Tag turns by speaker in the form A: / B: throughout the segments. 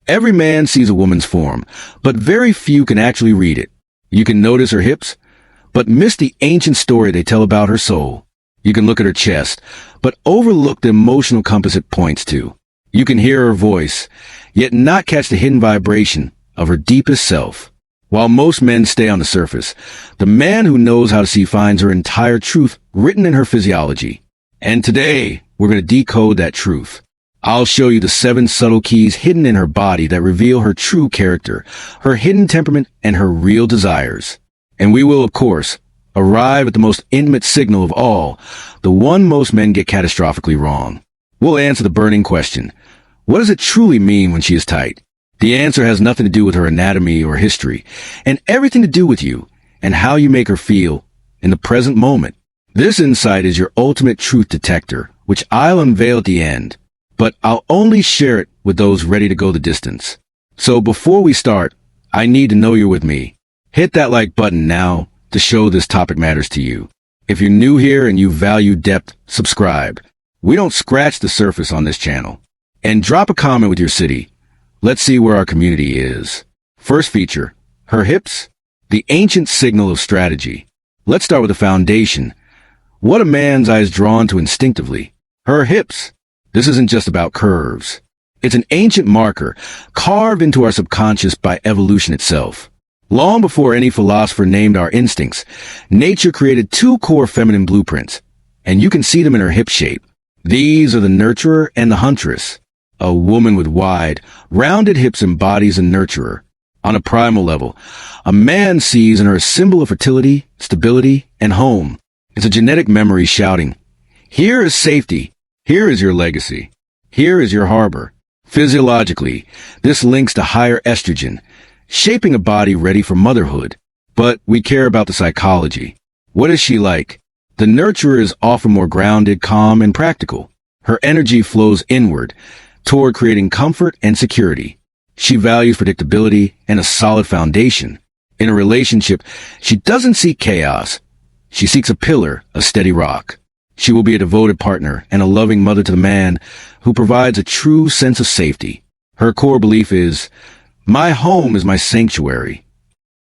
A: Every man sees a woman's form, but very few can actually read it. You can notice her hips, but miss the ancient story they tell about her soul. You can look at her chest, but overlook the emotional compass it points to. You can hear her voice, yet not catch the hidden vibration of her deepest self. While most men stay on the surface, the man who knows how to see finds her entire truth written in her physiology. And today, we're going to decode that truth. I'll show you the 7 subtle keys hidden in her body that reveal her true character, her hidden temperament, and her real desires. And we will, of course, arrive at the most intimate signal of all, the one most men get catastrophically wrong. We'll answer the burning question: what does it truly mean when she is tight? The answer has nothing to do with her anatomy or history, and everything to do with you and how you make her feel in the present moment. This insight is your ultimate truth detector, which I'll unveil at the end, but I'll only share it with those ready to go the distance. So before we start, I need to know you're with me. Hit that like button now to show this topic matters to you. If you're new here and you value depth, subscribe. We don't scratch the surface on this channel. And drop a comment with your city. Let's see where our community is. First feature, her hips, the ancient signal of strategy. Let's start with the foundation. What a man's eye is drawn to instinctively. Her hips. This isn't just about curves. It's an ancient marker carved into our subconscious by evolution itself. Long before any philosopher named our instincts, nature created 2 core feminine blueprints, and you can see them in her hip shape. These are the nurturer and the huntress. A woman with wide, rounded hips embodies a nurturer. On a primal level, a man sees in her a symbol of fertility, stability, and home. It's a genetic memory shouting, "Here is safety. Here is your legacy. Here is your harbor." Physiologically, this links to higher estrogen, shaping a body ready for motherhood. But we care about the psychology. What is she like? The nurturer is often more grounded, calm, and practical. Her energy flows inward, toward creating comfort and security. She values predictability and a solid foundation. In a relationship, she doesn't seek chaos. She seeks a pillar, a steady rock. She will be a devoted partner and a loving mother to the man who provides a true sense of safety. Her core belief is, "My home is my sanctuary."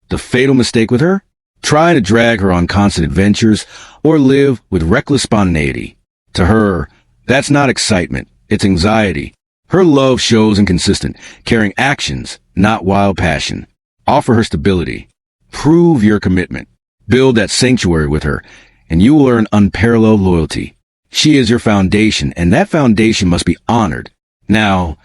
A: The fatal mistake with her? Trying to drag her on constant adventures or live with reckless spontaneity. To her, that's not excitement, it's anxiety. Her love shows inconsistent, caring actions, not wild passion. Offer her stability. Prove your commitment. Build that sanctuary with her, and you will earn unparalleled loyalty. She is your foundation, and that foundation must be honored. Now,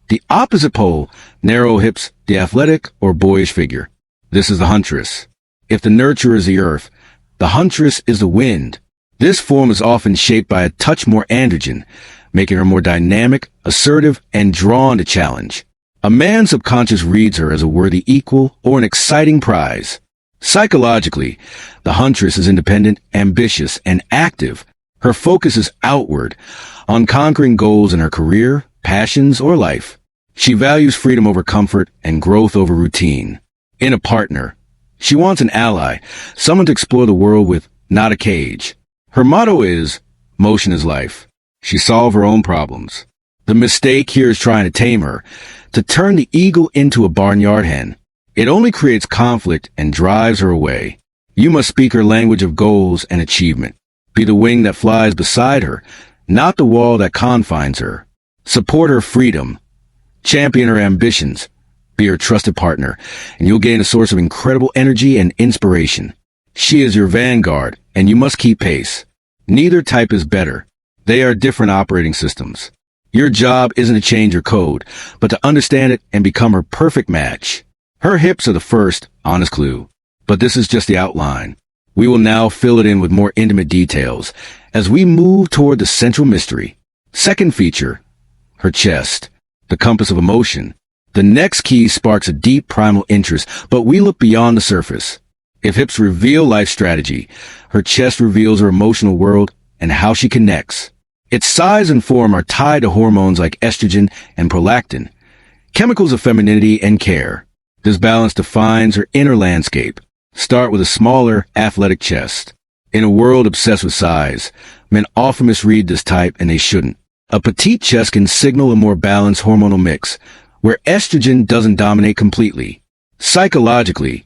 A: the opposite pole, narrow hips, the athletic or boyish figure. This is the huntress. If the nurturer is the earth, the huntress is the wind. This form is often shaped by a touch more androgen, making her more dynamic, assertive, and drawn to challenge. A man's subconscious reads her as a worthy equal or an exciting prize. Psychologically, the huntress is independent, ambitious, and active. Her focus is outward, on conquering goals in her career, passions, or life. She values freedom over comfort and growth over routine. In a partner, she wants an ally, someone to explore the world with, not a cage. Her motto is, "Motion is life." She solves her own problems. The mistake here is trying to tame her, to turn the eagle into a barnyard hen. It only creates conflict and drives her away. You must speak her language of goals and achievement. Be the wing that flies beside her, not the wall that confines her. Support her freedom. Champion her ambitions. Be her trusted partner, and you'll gain a source of incredible energy and inspiration. She is your vanguard, and you must keep pace. Neither type is better. They are different operating systems. Your job isn't to change your code, but to understand it and become her perfect match. Her hips are the first, honest clue. But this is just the outline. We will now fill it in with more intimate details as we move toward the central mystery. Second feature, her chest, the compass of emotion. The next key sparks a deep primal interest, but we look beyond the surface. If hips reveal life strategy, her chest reveals her emotional world and how she connects. Its size and form are tied to hormones like estrogen and prolactin, chemicals of femininity and care. This balance defines her inner landscape. Start with a smaller, athletic chest. In a world obsessed with size, men often misread this type and they shouldn't. A petite chest can signal a more balanced hormonal mix, where estrogen doesn't dominate completely. Psychologically,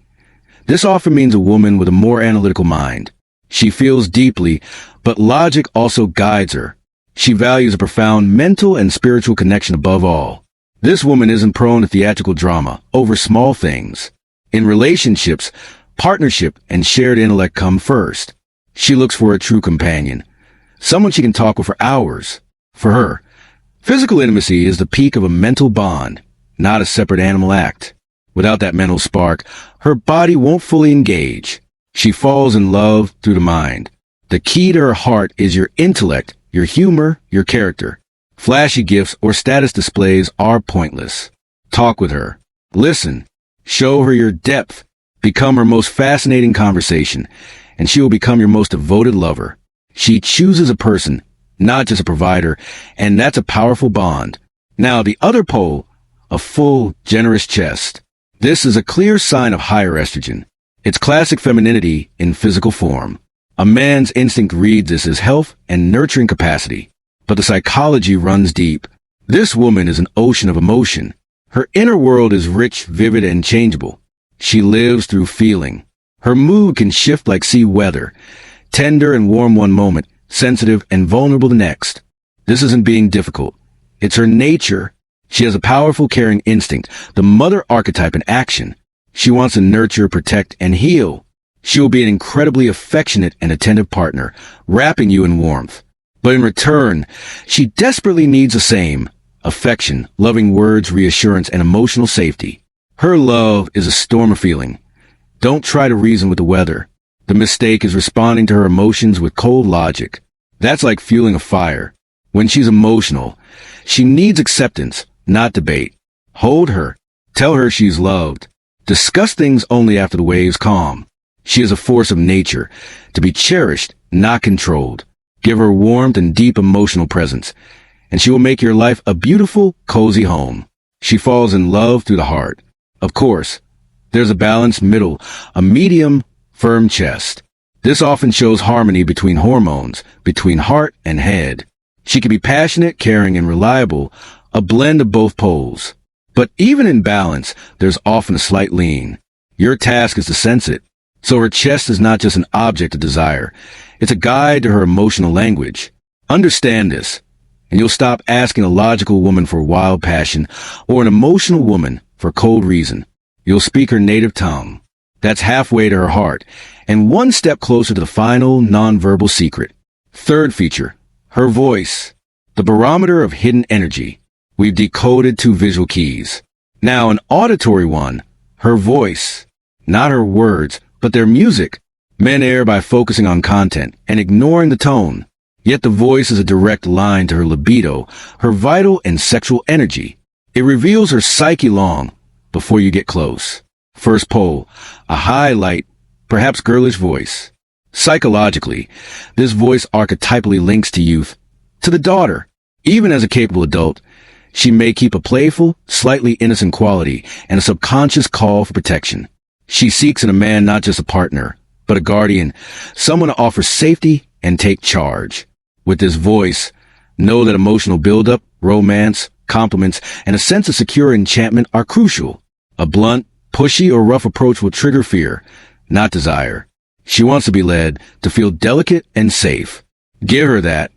A: this often means a woman with a more analytical mind. She feels deeply, but logic also guides her. She values a profound mental and spiritual connection above all. This woman isn't prone to theatrical drama over small things. In relationships, partnership and shared intellect come first. She looks for a true companion, someone she can talk with for hours. For her, physical intimacy is the peak of a mental bond, not a separate animal act. Without that mental spark, her body won't fully engage. She falls in love through the mind. The key to her heart is your intellect, your humor, your character. Flashy gifts or status displays are pointless. Talk with her. Listen. Show her your depth. Become her most fascinating conversation, and she will become your most devoted lover. She chooses a person, not just a provider, and that's a powerful bond. Now, the other pole, a full, generous chest. This is a clear sign of higher estrogen. It's classic femininity in physical form. A man's instinct reads this as health and nurturing capacity, but the psychology runs deep. This woman is an ocean of emotion. Her inner world is rich, vivid, and changeable. She lives through feeling. Her mood can shift like sea weather, tender and warm one moment, sensitive and vulnerable the next. This isn't being difficult. It's her nature. She has a powerful caring instinct, the mother archetype in action. She wants to nurture, protect, and heal. She will be an incredibly affectionate and attentive partner, wrapping you in warmth. But in return, she desperately needs the same: affection, loving words, reassurance, and emotional safety. Her love is a storm of feeling. Don't try to reason with the weather. The mistake is responding to her emotions with cold logic. That's like fueling a fire. When she's emotional, she needs acceptance, not debate. Hold her. Tell her she's loved. Discuss things only after the waves calm. She is a force of nature, to be cherished, not controlled. Give her warmth and deep emotional presence, and she will make your life a beautiful, cozy home. She falls in love through the heart. Of course, there's a balanced middle, a medium, firm chest. This often shows harmony between hormones, between heart and head. She can be passionate, caring, and reliable, a blend of both poles. But even in balance, there's often a slight lean. Your task is to sense it. So her chest is not just an object of desire. It's a guide to her emotional language. Understand this, and you'll stop asking a logical woman for wild passion or an emotional woman for cold reason. You'll speak her native tongue. That's halfway to her heart, and one step closer to the final nonverbal secret. Third feature, her voice, the barometer of hidden energy. We've decoded 2 visual keys. Now an auditory one, her voice. Not her words, but their music. Men err by focusing on content and ignoring the tone. Yet the voice is a direct line to her libido, her vital and sexual energy. It reveals her psyche long before you get close. First pole, a high, light, perhaps girlish voice. Psychologically, this voice archetypally links to youth, to the daughter. Even as a capable adult, she may keep a playful, slightly innocent quality and a subconscious call for protection. She seeks in a man not just a partner, but a guardian, someone to offer safety and take charge. With this voice, know that emotional buildup, romance, compliments, and a sense of secure enchantment are crucial. A blunt, pushy, or rough approach will trigger fear, not desire. She wants to be led, to feel delicate and safe. Give her that,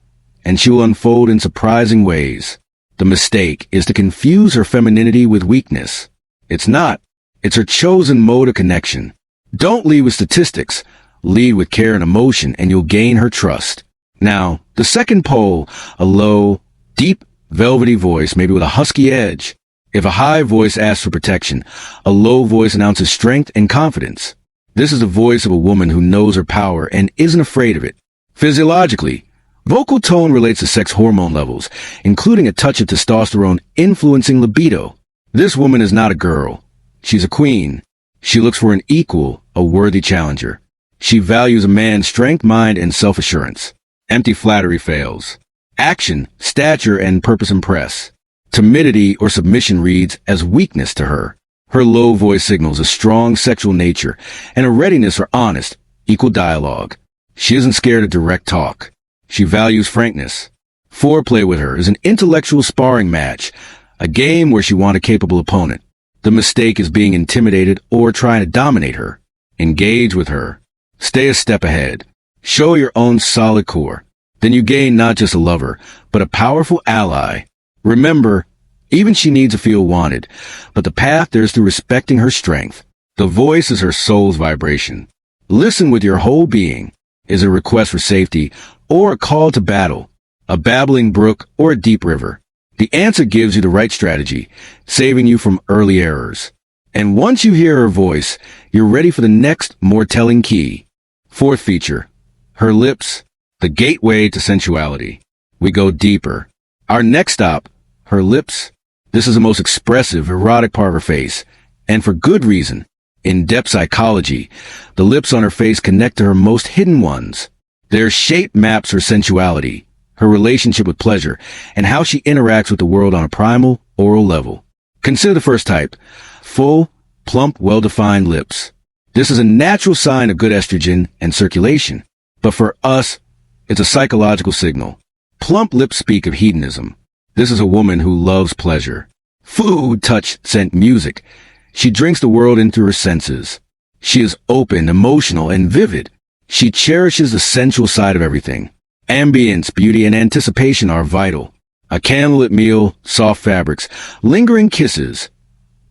A: and she will unfold in surprising ways. The mistake is to confuse her femininity with weakness. It's not. It's her chosen mode of connection. Don't lead with statistics. Lead with care and emotion, and you'll gain her trust. Now, the second pole, a low, deep, velvety voice, maybe with a husky edge. If a high voice asks for protection, a low voice announces strength and confidence. This is the voice of a woman who knows her power and isn't afraid of it. Physiologically, vocal tone relates to sex hormone levels, including a touch of testosterone influencing libido. This woman is not a girl. She's a queen. She looks for an equal, a worthy challenger. She values a man's strength, mind, and self-assurance. Empty flattery fails. Action, stature, and purpose impress. Timidity or submission reads as weakness to her. Her low voice signals a strong sexual nature and a readiness for honest, equal dialogue. She isn't scared of direct talk. She values frankness. Foreplay with her is an intellectual sparring match, a game where she wants a capable opponent. The mistake is being intimidated or trying to dominate her. Engage with her. Stay a step ahead. Show your own solid core. Then you gain not just a lover, but a powerful ally. Remember, even she needs to feel wanted, but the path there is through respecting her strength. The voice is her soul's vibration. Listen with your whole being. Is it a request for safety or a call to battle? A babbling brook or a deep river? The answer gives you the right strategy, saving you from early errors. And once you hear her voice, you're ready for the next, more telling key. Fourth feature, her lips, the gateway to sensuality. We go deeper. Our next stop, her lips. This is the most expressive, erotic part of her face, and for good reason. In depth psychology, the lips on her face connect to her most hidden ones. Their shape maps her sensuality, her relationship with pleasure, and how she interacts with the world on a primal, oral level. Consider the first type, full, plump, well-defined lips. This is a natural sign of good estrogen and circulation, but for us, it's a psychological signal. Plump lips speak of hedonism. This is a woman who loves pleasure. Food, touch, scent, music. She drinks the world in through her senses. She is open, emotional, and vivid. She cherishes the sensual side of everything. Ambience, beauty, and anticipation are vital. A candlelit meal, soft fabrics, lingering kisses.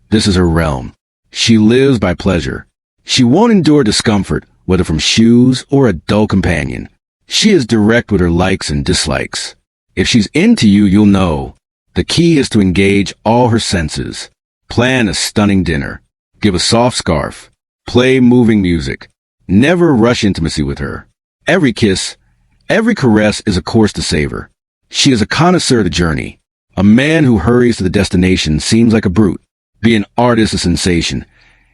A: This is her realm. She lives by pleasure. She won't endure discomfort, whether from shoes or a dull companion. She is direct with her likes and dislikes. If she's into you, you'll know. The key is to engage all her senses. Plan a stunning dinner. Give a soft scarf. Play moving music. Never rush intimacy with her. Every kiss, every caress is a course to savor. She is a connoisseur of the journey. A man who hurries to the destination seems like a brute. Be an artist, a sensation,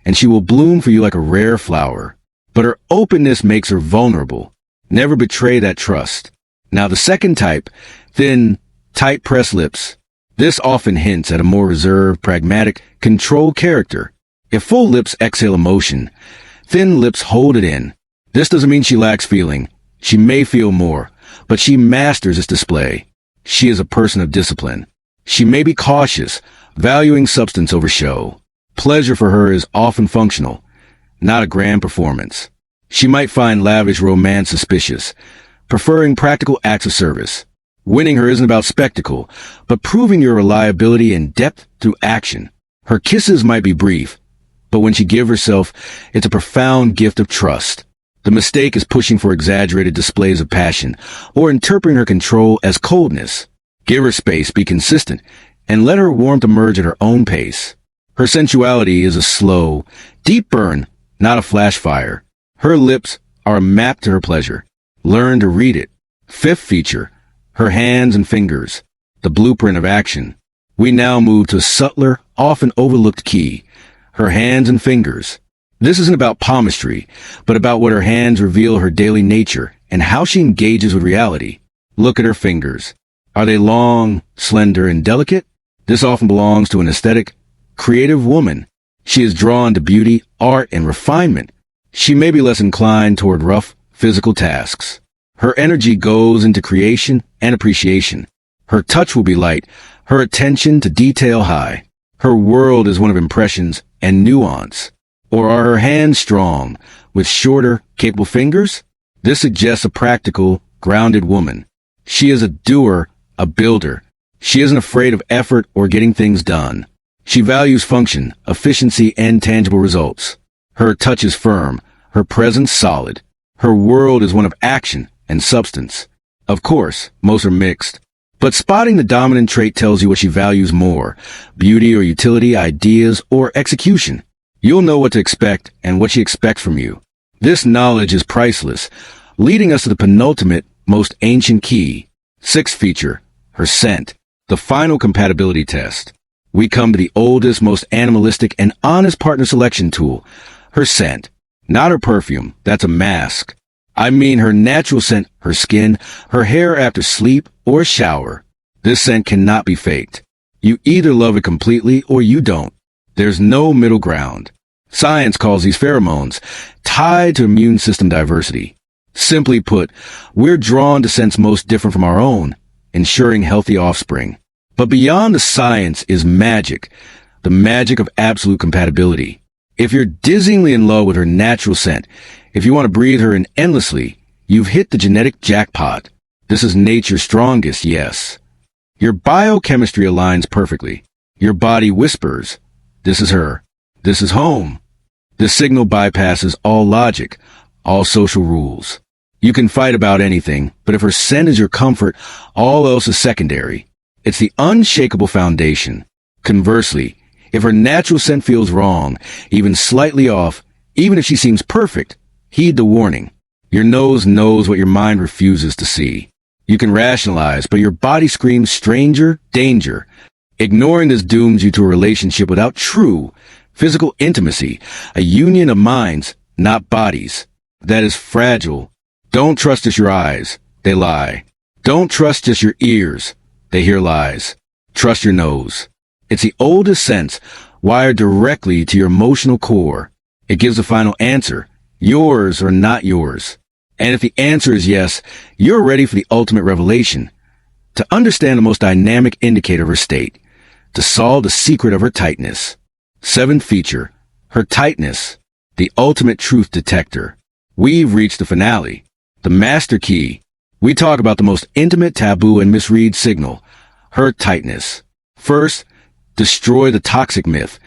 A: and she will bloom for you like a rare flower. But her openness makes her vulnerable. Never betray that trust. Now the second type, thin, tight pressed lips. This often hints at a more reserved, pragmatic, controlled character. If full lips exhale emotion, thin lips hold it in. This doesn't mean she lacks feeling. She may feel more, but she masters its display. She is a person of discipline. She may be cautious, valuing substance over show. Pleasure for her is often functional, not a grand performance. She might find lavish romance suspicious, preferring practical acts of service. Winning her isn't about spectacle, but proving your reliability and depth through action. Her kisses might be brief, but when she gives herself, it's a profound gift of trust. The mistake is pushing for exaggerated displays of passion or interpreting her control as coldness. Give her space, be consistent, and let her warmth emerge at her own pace. Her sensuality is a slow, deep burn, not a flash fire. Her lips are a map to her pleasure. Learn to read it. Fifth feature, her hands and fingers, the blueprint of action. We now move to a subtler, often overlooked key, her hands and fingers. This isn't about palmistry, but about what her hands reveal her daily nature and how she engages with reality. Look at her fingers. Are they long, slender, and delicate? This often belongs to an aesthetic, creative woman. She is drawn to beauty, art, and refinement. She may be less inclined toward rough, physical tasks. Her energy goes into creation and appreciation. Her touch will be light, her attention to detail high. Her world is one of impressions and nuance. Or are her hands strong, with shorter, capable fingers? This suggests a practical, grounded woman. She is a doer, a builder. She isn't afraid of effort or getting things done. She values function, efficiency, and tangible results. Her touch is firm, her presence solid. Her world is one of action and substance. Of course, most are mixed. But spotting the dominant trait tells you what she values more, beauty or utility, ideas or execution. You'll know what to expect and what she expects from you. This knowledge is priceless, leading us to the penultimate, most ancient key. Sixth feature, her scent, the final compatibility test. We come to the oldest, most animalistic and honest partner selection tool, her scent. Not her perfume, that's a mask. I mean her natural scent, her skin, her hair after sleep or shower. This scent cannot be faked. You either love it completely or you don't. There's no middle ground. Science calls these pheromones, tied to immune system diversity. Simply put, we're drawn to scents most different from our own, ensuring healthy offspring. But beyond the science is magic, the magic of absolute compatibility. If you're dizzyingly in love with her natural scent, if you want to breathe her in endlessly, you've hit the genetic jackpot. This is nature's strongest yes. Your biochemistry aligns perfectly. Your body whispers, this is her. This is home. This signal bypasses all logic, all social rules. You can fight about anything, but if her scent is your comfort, all else is secondary. It's the unshakable foundation. Conversely, if her natural scent feels wrong, even slightly off, even if she seems perfect, heed the warning. Your nose knows what your mind refuses to see. You can rationalize, but your body screams stranger, danger. Ignoring this dooms you to a relationship without true, physical intimacy, a union of minds, not bodies. That is fragile. Don't trust just your eyes. They lie. Don't trust just your ears. They hear lies. Trust your nose. It's the oldest sense, wired directly to your emotional core. It gives the final answer, yours or not yours. And if the answer is yes, you're ready for the ultimate revelation. To understand the most dynamic indicator of her state. To solve the secret of her tightness. Seventh feature, her tightness, the ultimate truth detector. We've reached the finale, the master key. We talk about the most intimate, taboo, and misread signal, her tightness. First, destroy the toxic myth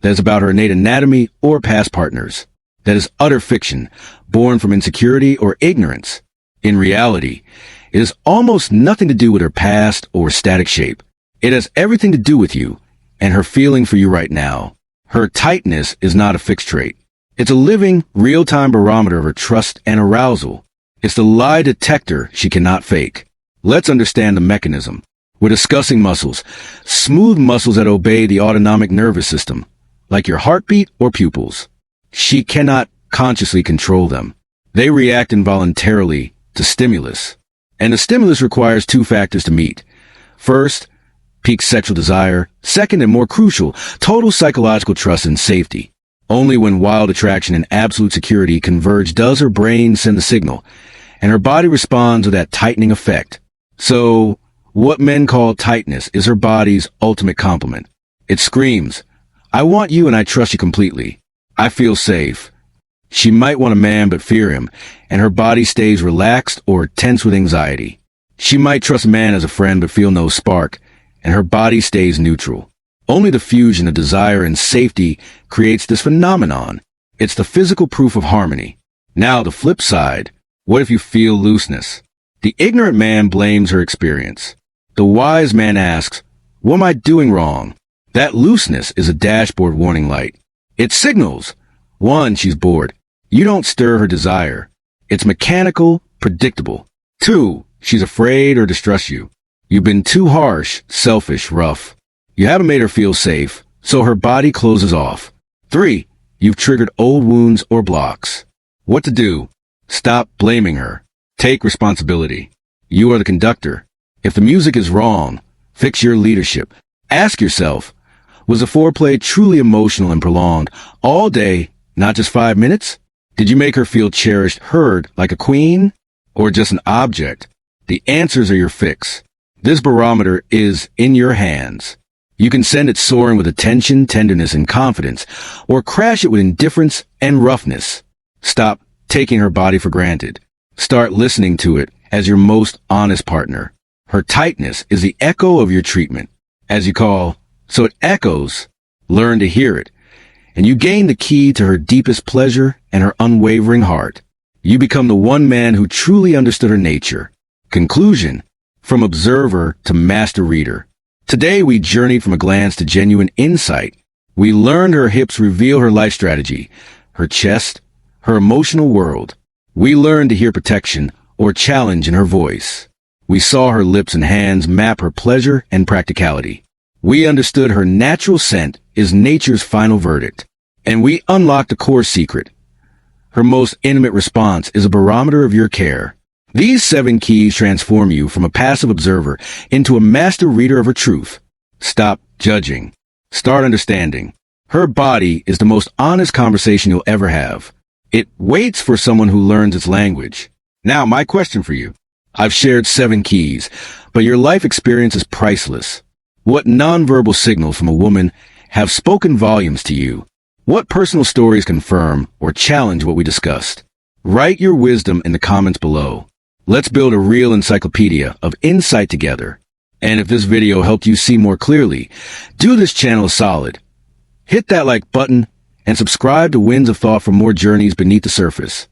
A: that is about her innate anatomy or past partners. That is utter fiction, born from insecurity or ignorance. In reality, it has almost nothing to do with her past or static shape. It has everything to do with you and her feeling for you right now. Her tightness is not a fixed trait. It's a living, real-time barometer of her trust and arousal. It's the lie detector she cannot fake. Let's understand the mechanism. We're discussing muscles, smooth muscles that obey the autonomic nervous system, like your heartbeat or pupils. She cannot consciously control them. They react involuntarily to stimulus. And the stimulus requires two factors to meet. First, peak sexual desire. Second, and more crucial, total psychological trust and safety. Only when wild attraction and absolute security converge does her brain send the signal, and her body responds with that tightening effect. So, what men call tightness is her body's ultimate compliment. It screams, I want you and I trust you completely. I feel safe. She might want a man but fear him, and her body stays relaxed or tense with anxiety. She might trust a man as a friend but feel no spark, and her body stays neutral. Only the fusion of desire and safety creates this phenomenon. It's the physical proof of harmony. Now the flip side, what if you feel looseness? The ignorant man blames her experience. The wise man asks, what am I doing wrong? That looseness is a dashboard warning light. It signals, 1, she's bored. You don't stir her desire. It's mechanical, predictable. 2, she's afraid or distrusts you. You've been too harsh, selfish, rough. You haven't made her feel safe, so her body closes off. 3, you've triggered old wounds or blocks. What to do? Stop blaming her. Take responsibility. You are the conductor. If the music is wrong, fix your leadership. Ask yourself, was the foreplay truly emotional and prolonged all day, not just 5 minutes? Did you make her feel cherished, heard, like a queen? Or just an object? The answers are your fix. This barometer is in your hands. You can send it soaring with attention, tenderness, and confidence, or crash it with indifference and roughness. Stop taking her body for granted. Start listening to it as your most honest partner. Her tightness is the echo of your treatment, as you call, so it echoes. Learn to hear it, and you gain the key to her deepest pleasure and her unwavering heart. You become the one man who truly understood her nature. Conclusion, from observer to master reader. Today we journeyed from a glance to genuine insight. We learned her hips reveal her life strategy, her chest, her emotional world. We learned to hear protection or challenge in her voice. We saw her lips and hands map her pleasure and practicality. We understood her natural scent is nature's final verdict. And we unlocked a core secret. Her most intimate response is a barometer of your care. These 7 keys transform you from a passive observer into a master reader of her truth. Stop judging. Start understanding. Her body is the most honest conversation you'll ever have. It waits for someone who learns its language. Now, my question for you. I've shared 7 keys, but your life experience is priceless. What nonverbal signals from a woman have spoken volumes to you? What personal stories confirm or challenge what we discussed? Write your wisdom in the comments below. Let's build a real encyclopedia of insight together. And if this video helped you see more clearly, do this channel a solid. Hit that like button and subscribe to Winds of Thought for more journeys beneath the surface.